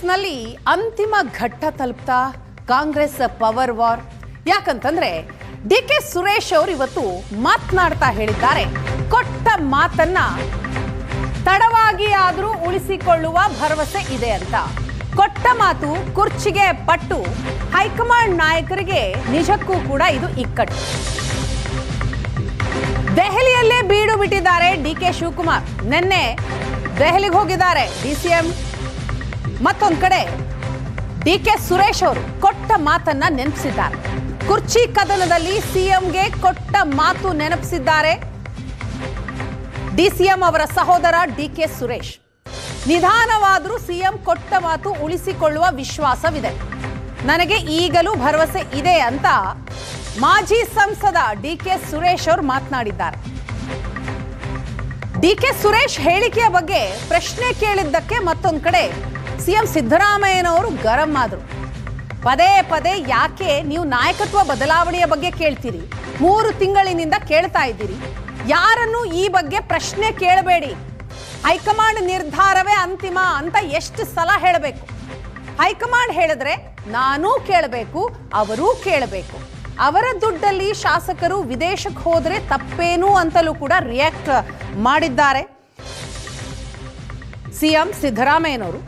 ಕಾಂಗ್ರೆಸ್ನಲ್ಲಿ ಅಂತಿಮ ಘಟ್ಟ ತಲುಪ್ತಾ ಕಾಂಗ್ರೆಸ್ ಪವರ್ ವಾರ್. ಯಾಕಂತಂದ್ರೆ ಡಿ.ಕೆ. ಸುರೇಶ್ ಅವರು ಇವತ್ತು ಮಾತನಾಡ್ತಾ ಹೇಳಿದ್ದಾರೆ, ಕೊಟ್ಟ ಮಾತನ್ನ ತಡವಾಗಿ ಆದರೂ ಉಳಿಸಿಕೊಳ್ಳುವ ಭರವಸೆ ಇದೆ ಅಂತ. ಕೊಟ್ಟ ಮಾತು ಕುರ್ಚಿಗೆ ಪಟ್ಟು ಹೈಕಮಾಂಡ್ ನಾಯಕರಿಗೆ ನಿಜಕ್ಕೂ ಕೂಡ ಇದು ಇಕ್ಕಟ್ಟು. ದೆಹಲಿಯಲ್ಲೇ ಬೀಡು ಬಿಟ್ಟಿದ್ದಾರೆ ಡಿ.ಕೆ. ಶಿವಕುಮಾರ್. ನಿನ್ನೆ ದೆಹಲಿಗೆ ಹೋಗಿದ್ದಾರೆ ಡಿಸಿಎಂ. ಮತ್ತೊಂದು ಕಡೆ ಡಿ.ಕೆ. ಸುರೇಶ್ ಅವರು ಕೊಟ್ಟ ಮಾತನ್ನ ನೆನಪಿಸಿದ್ದಾರೆ. ಕುರ್ಚಿ ಕದನದಲ್ಲಿ ಸಿಎಂಗೆ ಕೊಟ್ಟ ಮಾತು ನೆನಪಿಸಿದ್ದಾರೆ ಡಿಸಿಎಂ ಅವರ ಸಹೋದರ ಡಿ.ಕೆ. ಸುರೇಶ್. ನಿಧಾನವಾದರೂ ಸಿಎಂ ಕೊಟ್ಟ ಮಾತು ಉಳಿಸಿಕೊಳ್ಳುವ ವಿಶ್ವಾಸವಿದೆ, ನನಗೆ ಈಗಲೂ ಭರವಸೆ ಇದೆ ಅಂತ ಮಾಜಿ ಸಂಸದ ಡಿ.ಕೆ. ಸುರೇಶ್ ಅವರು ಮಾತನಾಡಿದ್ದಾರೆ. ಡಿ.ಕೆ. ಸುರೇಶ್ ಹೇಳಿಕೆಯ ಬಗ್ಗೆ ಪ್ರಶ್ನೆ ಕೇಳಿದ್ದಕ್ಕೆ ಮತ್ತೊಂದು ಕಡೆ ಸಿಎಂ ಸಿದ್ದರಾಮಯ್ಯನವರು ಗರಂ ಆದರು. ಪದೇ ಪದೇ ಯಾಕೆ ನೀವು ನಾಯಕತ್ವ ಬದಲಾವಣೆಯ ಬಗ್ಗೆ ಕೇಳ್ತೀರಿ? 3 ತಿಂಗಳಿನಿಂದ ಕೇಳ್ತಾ ಇದ್ದೀರಿ. ಯಾರನ್ನು ಈ ಬಗ್ಗೆ ಪ್ರಶ್ನೆ ಕೇಳಬೇಡಿ, ಹೈಕಮಾಂಡ್ ನಿರ್ಧಾರವೇ ಅಂತಿಮ ಅಂತ ಎಷ್ಟು ಸಲ ಹೇಳಬೇಕು? ಹೈಕಮಾಂಡ್ ಹೇಳಿದ್ರೆ ನಾನೂ ಕೇಳಬೇಕು, ಅವರೂ ಕೇಳಬೇಕು. ಅವರ ದುಡ್ಡಲ್ಲಿ ಶಾಸಕರು ವಿದೇಶಕ್ಕೆ ಹೋದ್ರೆ ತಪ್ಪೇನು ಅಂತಲೂ ಕೂಡ ರಿಯಾಕ್ಟ್ ಮಾಡಿದ್ದಾರೆ ಸಿಎಂ ಸಿದ್ದರಾಮಯ್ಯನವರು.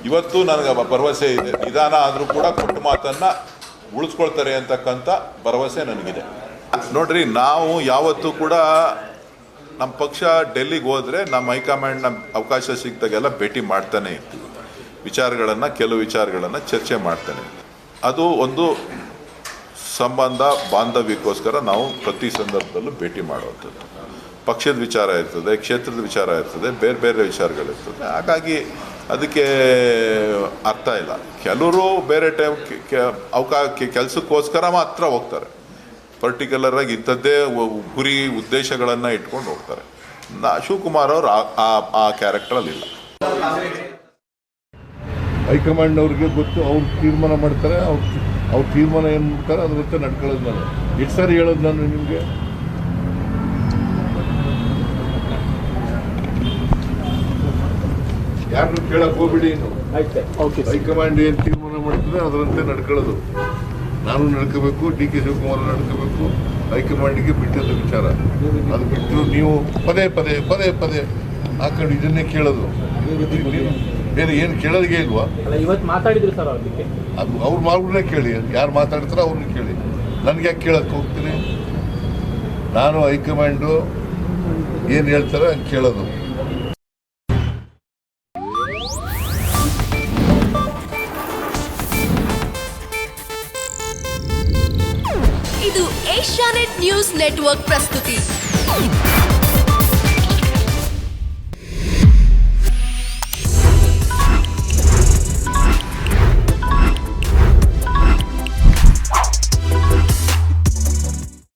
ಇವತ್ತು ನನಗೆ ಭರವಸೆ ಇದೆ, ನಿಧಾನ ಆದರೂ ಕೂಡ ಕೊಟ್ಟ ಮಾತನ್ನ ಉಳಿಸ್ಕೊಳ್ತಾರೆ ಅಂತಕ್ಕಂಥ ಭರವಸೆ ನನಗಿದೆ. ನೋಡ್ರಿ, ನಾವು ಯಾವತ್ತೂ ಕೂಡ ನಮ್ಮ ಪಕ್ಷ ಡೆಲ್ಲಿಗೆ ಹೋದರೆ ನಮ್ಮ ಹೈಕಮಾಂಡ್ ನಮ್ಮ ಅವಕಾಶ ಸಿಗ್ದಾಗೆಲ್ಲ ಭೇಟಿ ಮಾಡ್ತಾನೆ ಇರ್ತೀವಿ. ಕೆಲವು ವಿಚಾರಗಳನ್ನು ಚರ್ಚೆ ಮಾಡ್ತಾನೆ. ಅದು ಒಂದು ಸಂಬಂಧ ಬಾಂಧವ್ಯಕ್ಕೋಸ್ಕರ ನಾವು ಪ್ರತಿ ಸಂದರ್ಭದಲ್ಲೂ ಭೇಟಿ ಮಾಡುವಂಥದ್ದು. ಪಕ್ಷದ ವಿಚಾರ ಇರ್ತದೆ, ಕ್ಷೇತ್ರದ ವಿಚಾರ ಇರ್ತದೆ, ಬೇರೆ ಬೇರೆ ವಿಚಾರಗಳಿರ್ತದೆ. ಹಾಗಾಗಿ ಅದಕ್ಕೆ ಅರ್ಥ ಇಲ್ಲ. ಕೆಲವರು ಬೇರೆ ಟೈಮ್ ಕೆಲಸಕ್ಕೋಸ್ಕರ ಮಾತ್ರ ಹೋಗ್ತಾರೆ, ಪರ್ಟಿಕ್ಯುಲರ್ ಆಗಿ ಇಂಥದ್ದೇ ಗುರಿ ಉದ್ದೇಶಗಳನ್ನು ಇಟ್ಕೊಂಡು ಹೋಗ್ತಾರೆ. ಶಿವಕುಮಾರ್ ಅವರು ಆ ಕ್ಯಾರೆಕ್ಟರಲ್ಲಿ ಇಲ್ಲ. ಹೈಕಮಾಂಡ್ ಅವ್ರಿಗೆ ಗೊತ್ತು, ಅವ್ರು ತೀರ್ಮಾನ ಮಾಡ್ತಾರೆ. ಅವ್ರ ತೀರ್ಮಾನ ಏನು ಮಾಡ್ತಾರೆ ಅದ್ರ ಜೊತೆ ನಡ್ಕೊಳ್ಳೋದು. ನಾನು ಎಷ್ಟು ಸಾರಿ ಹೇಳೋದು ನಾನು ನಿಮಗೆ, ಯಾರನ್ನು ಕೇಳಕ್ ಹೋಗ್ಬಿಡಿ. ಇನ್ನು ಹೈಕಮಾಂಡ್ ಏನು ತೀರ್ಮಾನ ಮಾಡ್ತದೆ ಅದರಂತೆ ನಡ್ಕೊಳ್ಳೋದು. ನಾನು ನಡ್ಕೋಬೇಕು, ಡಿ.ಕೆ. ಶಿವಕುಮಾರ್ ನಡ್ಕೋಬೇಕು. ಹೈಕಮಾಂಡಿಗೆ ಬಿಟ್ಟದ ವಿಚಾರ. ಅದು ಬಿಟ್ಟು ನೀವು ಪದೇ ಪದೇ ಪದೇ ಪದೇ ಹಾಕೊಂಡು ಇದನ್ನೇ ಕೇಳೋದು. ಬೇರೆ ಏನು ಕೇಳೋದಿಗೆ ಇಲ್ವಾ? ಇವತ್ತು ಮಾತಾಡಿದ್ರು ಸರ್, ಅದು ಅವ್ರು ಮಾಡ್ಬಿಟ್ರೆ ಕೇಳಿ, ಯಾರು ಮಾತಾಡ್ತಾರೋ ಅವ್ರನ್ನ ಕೇಳಿ. ನನಗೆ ಯಾಕೆ ಕೇಳಕ್ಕೆ ಹೋಗ್ತೀನಿ? ನಾನು ಹೈಕಮಾಂಡು ಏನು ಹೇಳ್ತಾರೆ ಹಂಗೆ ಕೇಳೋದು. ಇದು ಏಷ್ಯಾನೆಟ್ ನ್ಯೂಸ್ ನೆಟ್ವರ್ಕ್ ಪ್ರಸ್ತುತಿ.